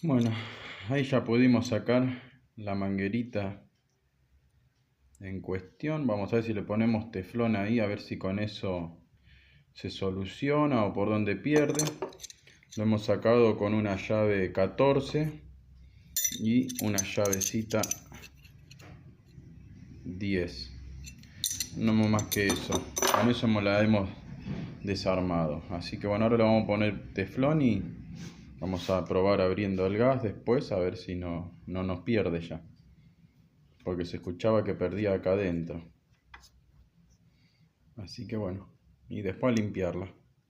Bueno, ahí ya pudimos sacar la manguerita en cuestión. Vamos a ver si le ponemos teflón ahí, a ver si con eso se soluciona o por dónde pierde. Lo hemos sacado con una llave 14 y una llavecita 10. No más que eso. Con eso la hemos desarmado. Así que bueno, ahora le vamos a poner teflón y vamos a probar abriendo el gas después a ver si no nos pierde ya. Porque se escuchaba que perdía acá adentro. Así que bueno, y después limpiarla.